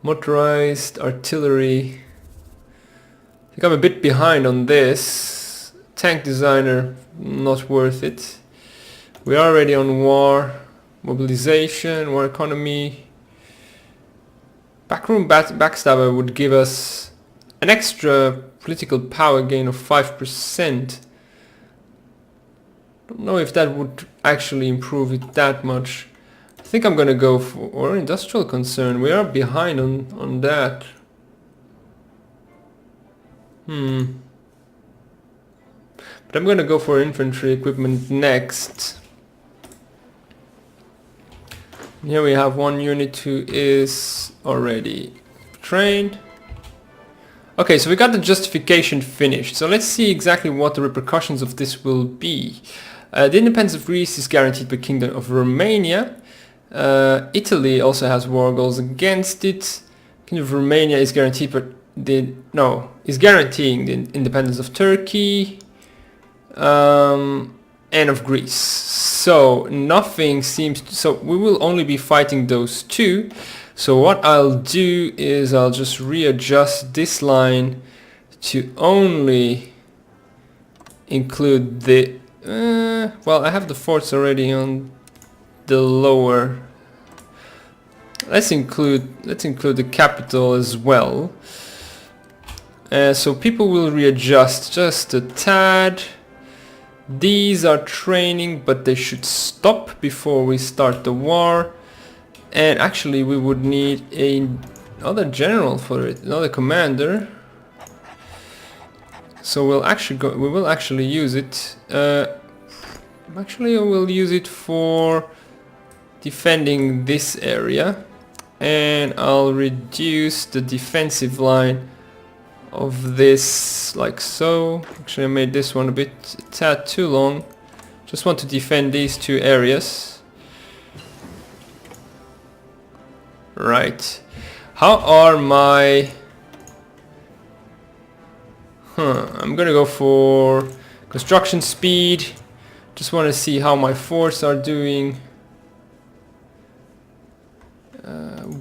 Speaker 1: motorized artillery. I think I'm a bit behind on this. Tank designer, not worth it. We are already on war, mobilization, war economy. Backroom backstabber would give us an extra political power gain of 5%. Don't know if that would actually improve it that much. I think I'm gonna go for, or industrial concern. We are behind on that. But I'm gonna go for infantry equipment next. Here we have one unit who is already trained. Okay, so we got the justification finished. So let's see exactly what the repercussions of this will be. The independence of Greece is guaranteed by Kingdom of Romania. Italy also has war goals against it. Kingdom of Romania is guaranteed, but is guaranteeing the independence of Turkey and of Greece. So nothing seems to, so we will only be fighting those two. So what I'll do is I'll just readjust this line to only include the well, I have the forts already on the lower. Let's include the capital as well. So people will readjust just a tad. These are training, but they should stop before we start the war. And actually we would need another general for it, another commander. So we will actually use it. Actually I will use it for defending this area. And I'll reduce the defensive line of this like so. Actually I made this one a tad too long. Just want to defend these two areas. Right. How are my... I'm gonna go for construction speed. Just want to see how my forts are doing.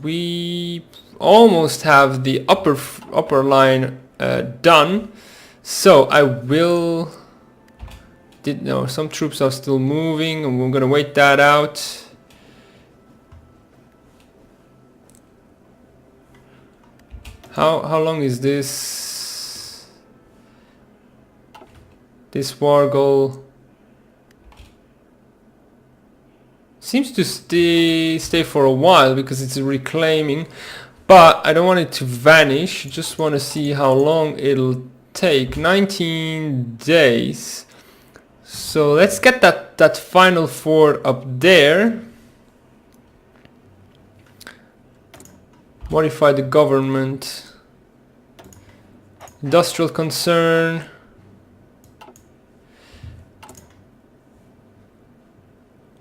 Speaker 1: We almost have the upper line done. So I will... some troops are still moving and we're gonna wait that out. How long is this war goal? Seems to stay for a while because it's reclaiming, but I don't want it to vanish. Just want to see how long it'll take. 19 days. So let's get that final fort up there. Modify the government. Industrial concern.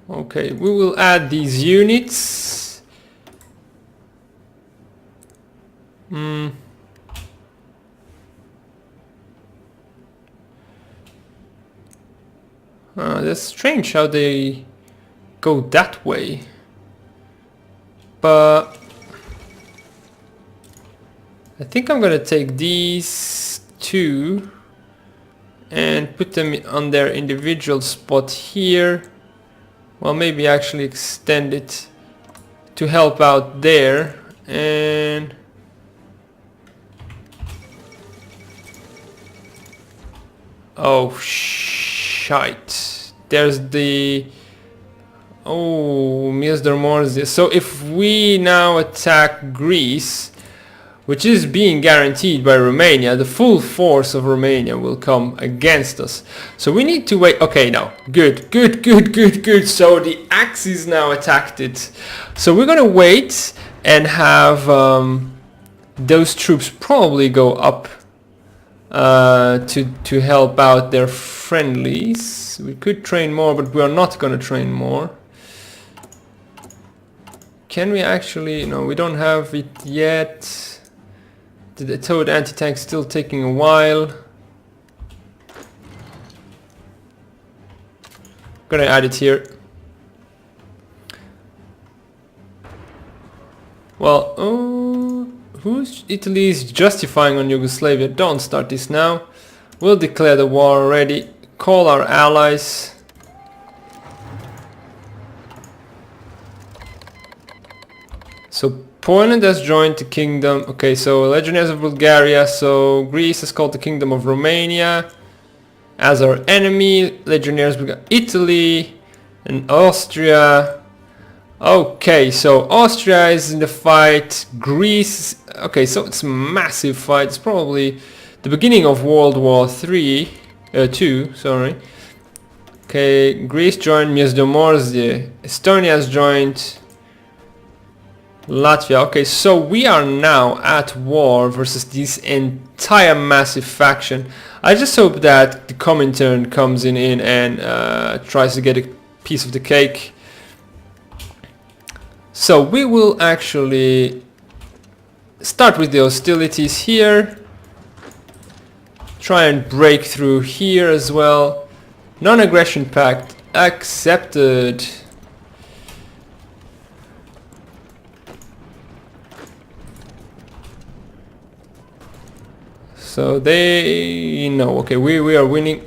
Speaker 1: Okay, we will add these units. That's strange how they go that way. But I think I'm gonna take these two and put them on their individual spot here. Well, maybe actually extend it to help out there. And oh shite, there's the Miezdomorze. So if we now attack Greece, which is being guaranteed by Romania, the full force of Romania will come against us. So we need to wait. Okay, now, good. So the Axis now attacked it. So we're gonna wait and have those troops probably go up to help out their friendlies. We could train more, but we are not gonna train more. Can we actually? No, we don't have it yet. The towed anti-tank still taking a while. Gonna add it here. Well, who's Italy is justifying on Yugoslavia? Don't start this now. We'll declare the war already. Call our allies. So Poland has joined the kingdom. Okay, so Legionnaires of Bulgaria. So Greece has called the Kingdom of Romania as our enemy. Legionnaires of Italy and Austria. Okay, so Austria is in the fight. Greece. Okay, so it's a massive fight. It's probably the beginning of World War II. Sorry. Okay, Greece joined Miezdomorze. Estonia has joined. Latvia. Okay, so we are now at war versus this entire massive faction. I just hope that the Comintern comes in and tries to get a piece of the cake. So we will actually start with the hostilities here. Try and break through here as well. Non-aggression pact accepted. So they know, okay, we are winning.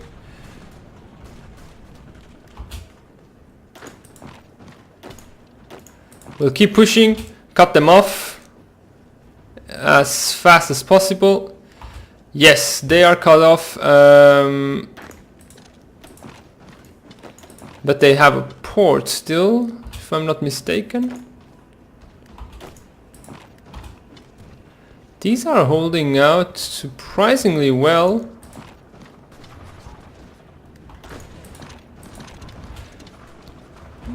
Speaker 1: We'll keep pushing, cut them off as fast as possible. Yes, they are cut off, but they have a port still, if I'm not mistaken. These are holding out surprisingly well.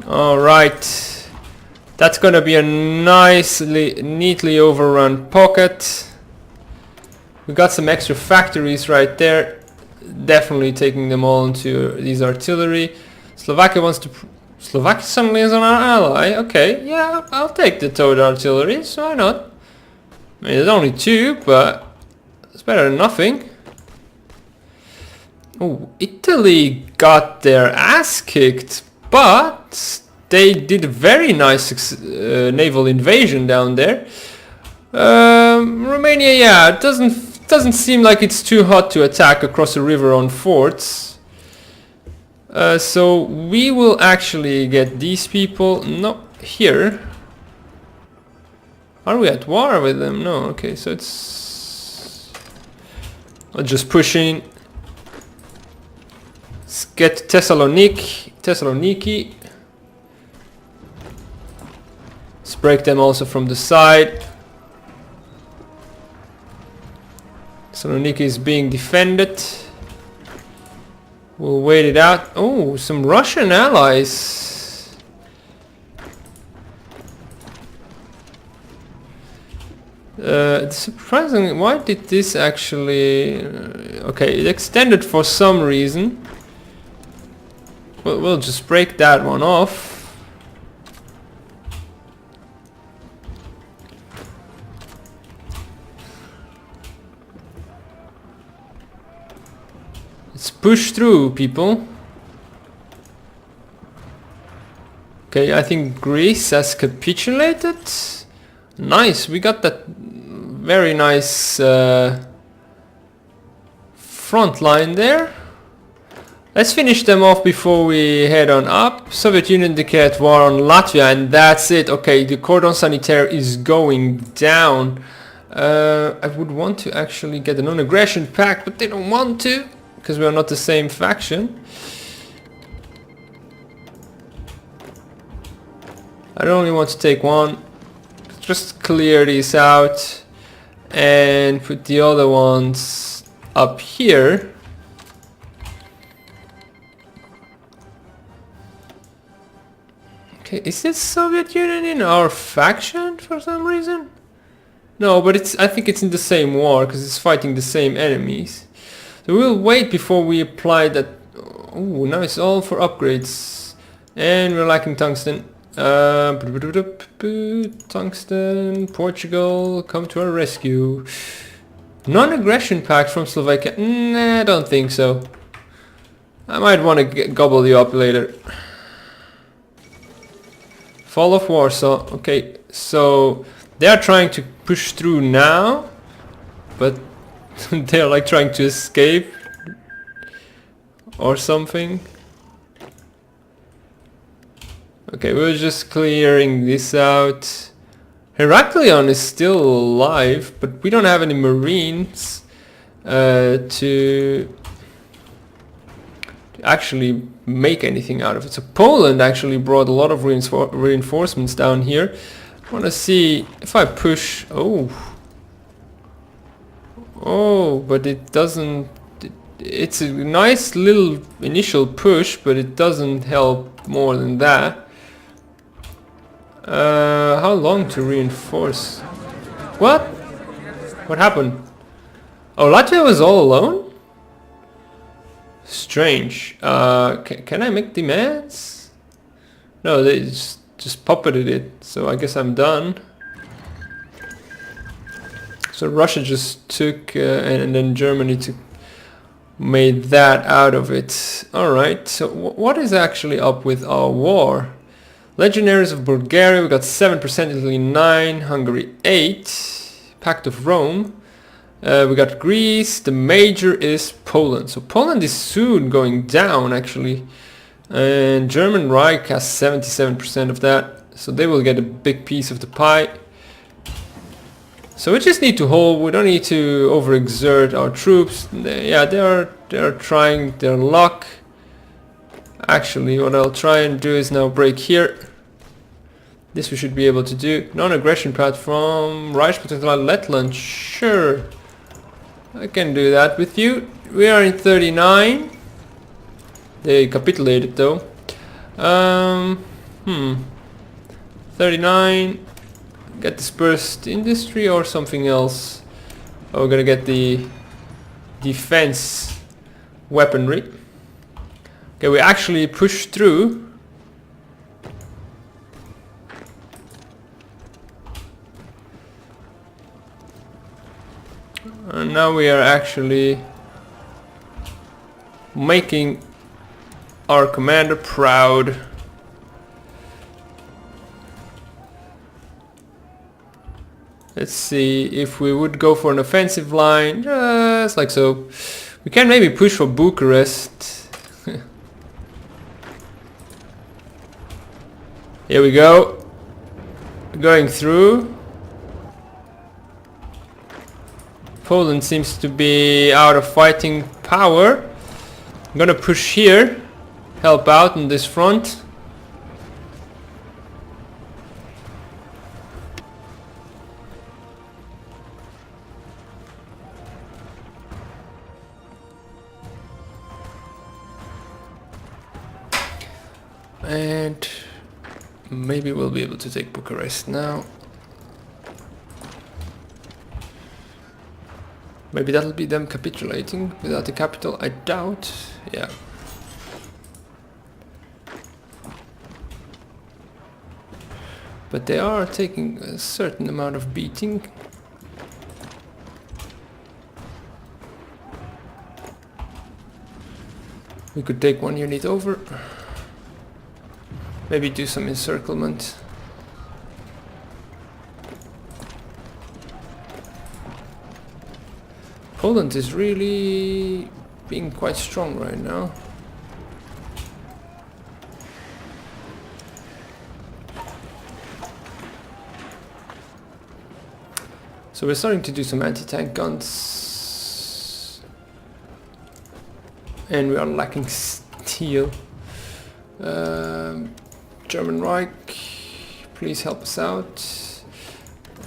Speaker 1: Alright. That's gonna be a neatly overrun pocket. We got some extra factories right there. Definitely taking them all into these artillery. Slovakia wants to... Slovakia suddenly is an ally. Okay, yeah, I'll take the towed artillery, so why not? I mean, there's only 2, but it's better than nothing. Oh, Italy got their ass kicked, but they did a very nice naval invasion down there. Romania, yeah, it doesn't seem like it's too hot to attack across a river on forts. So we will actually get these people, not here. Are we at war with them? No, okay, so it's... I'll just push in. Let's get Thessaloniki. Let's break them also from the side. Thessaloniki is being defended. We'll wait it out. Oh, some Russian allies. Surprisingly, why did this actually... okay, it extended for some reason. We'll just break that one off. Let's push through, people. Okay, I think Greece has capitulated. Nice, we got that very nice front line there. Let's finish them off before we head on up. Soviet Union declared war on Latvia, and that's it. Okay, the cordon sanitaire is going down. I would want to actually get a non-aggression pact, but they don't want to, because we are not the same faction. I only want to take one. Just clear these out and put the other ones up here. Okay, is this Soviet Union in our faction for some reason? No, but I think it's in the same war because it's fighting the same enemies. So we'll wait before we apply that. Oh, now it's all for upgrades. And we're lacking tungsten. Tungsten, Portugal, come to our rescue. Non-aggression pact from Slovakia. Nah, I don't think so. I might want to gobble you up later. Fall of Warsaw. Okay, so they are trying to push through now, but they're like trying to escape or something. Okay, we're just clearing this out. Heraklion is still alive, but we don't have any marines to actually make anything out of it. So Poland actually brought a lot of reinforcements down here. I want to see if I push... Oh, but it doesn't... It's a nice little initial push, but it doesn't help more than that. How long to reinforce? What? What happened? Oh, Latvia was all alone? Strange. Can I make demands? No, they just puppeted it, so I guess I'm done. So Russia just took, and then Germany made that out of it. Alright, so what is actually up with our war? Legionaries of Bulgaria, we got 7%, Italy 9, Hungary 8, Pact of Rome. We got Greece, the major is Poland. So Poland is soon going down actually. And German Reich has 77% of that. So they will get a big piece of the pie. So we just need to hold, we don't need to overexert our troops. They are trying their luck. Actually, what I'll try and do is now break here. This we should be able to do. Non-aggression platform, Reichsprotektorat Letland, sure. I can do that with you. We are in 39. They capitulated though. 39. Get dispersed industry or something else. Oh, we're gonna get the defense weaponry. Okay, we actually push through. And now we are actually making our commander proud. Let's see if we would go for an offensive line, just like so. We can maybe push for Bucharest. Here we go. Going through. Poland seems to be out of fighting power. I'm gonna push here. Help out on this front. And maybe we'll be able to take Bucharest now. Maybe that'll be them capitulating without the capital, I doubt. Yeah. But they are taking a certain amount of beating. We could take one unit over. Maybe do some encirclement. Poland is really being quite strong right now. So we're starting to do some anti-tank guns. And we are lacking steel. German Reich, please help us out.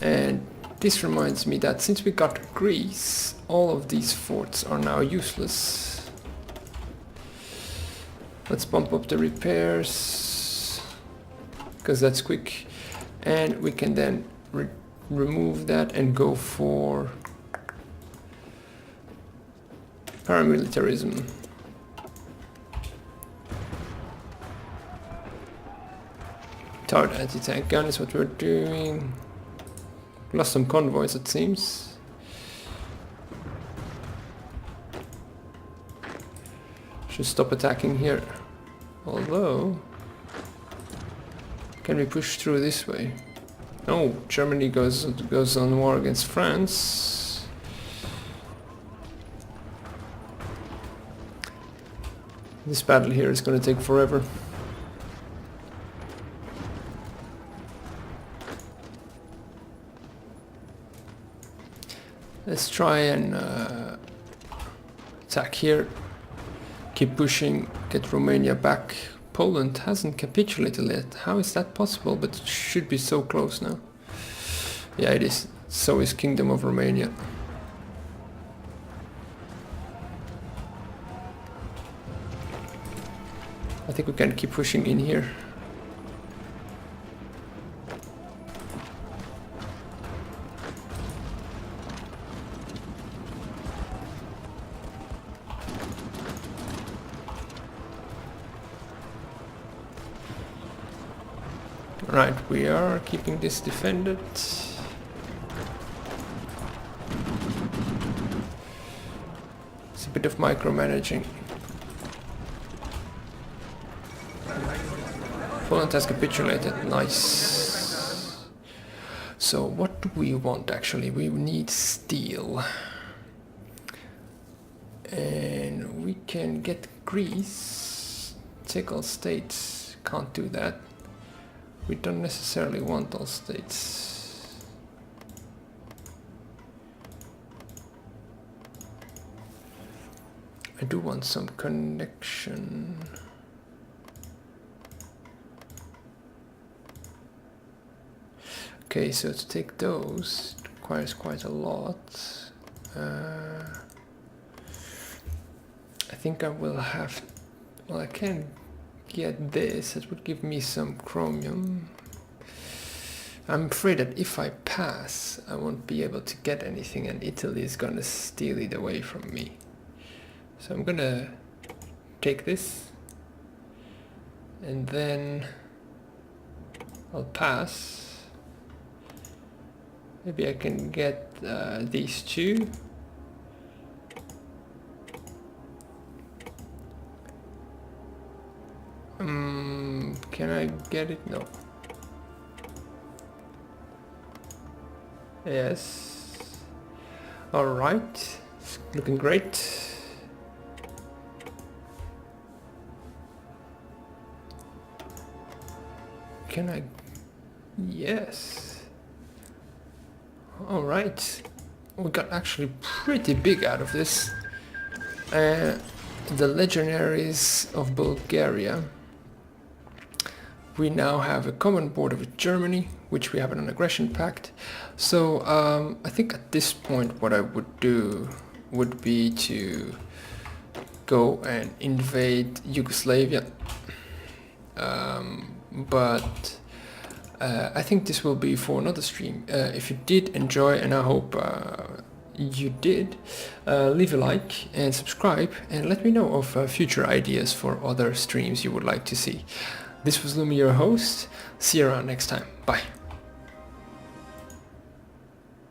Speaker 1: And this reminds me that since we got Greece, all of these forts are now useless. Let's bump up the repairs, because that's quick. And we can then remove that and go for paramilitarism. Towed anti-tank gun is what we're doing. Lost some convoys, it seems. Should stop attacking here. Although, can we push through this way? No, Germany goes on war against France. This battle here is going to take forever. Let's try and attack here. Keep pushing, get Romania back. Poland hasn't capitulated yet. How is that possible? But it should be so close now. Yeah, it is. So is Kingdom of Romania. I think we can keep pushing in here. Right, we are keeping this defended. It's a bit of micromanaging. Poland has capitulated, nice. So what do we want actually? We need steel. And we can get Greece. Take all states, can't do that. We don't necessarily want all states. I do want some connection. Okay, so to take those requires quite a lot. I think I will have, well, I can get this. It would give me some chromium. I'm afraid that if I pass, I won't be able to get anything, and Italy is gonna steal it away from me. So I'm gonna take this, and then I'll pass. Maybe I can get these two. Can I get it? No. Yes. Alright. It's looking great. Can I? Yes. Alright. We got actually pretty big out of this. The legionaries of Bulgaria. We now have a common border with Germany, which we have an aggression pact. So I think at this point what I would do would be to go and invade Yugoslavia. But I think this will be for another stream. If you did enjoy, and I hope you did, leave a like and subscribe, and let me know of future ideas for other streams you would like to see. This was Lumi, your host. See you around next time. Bye.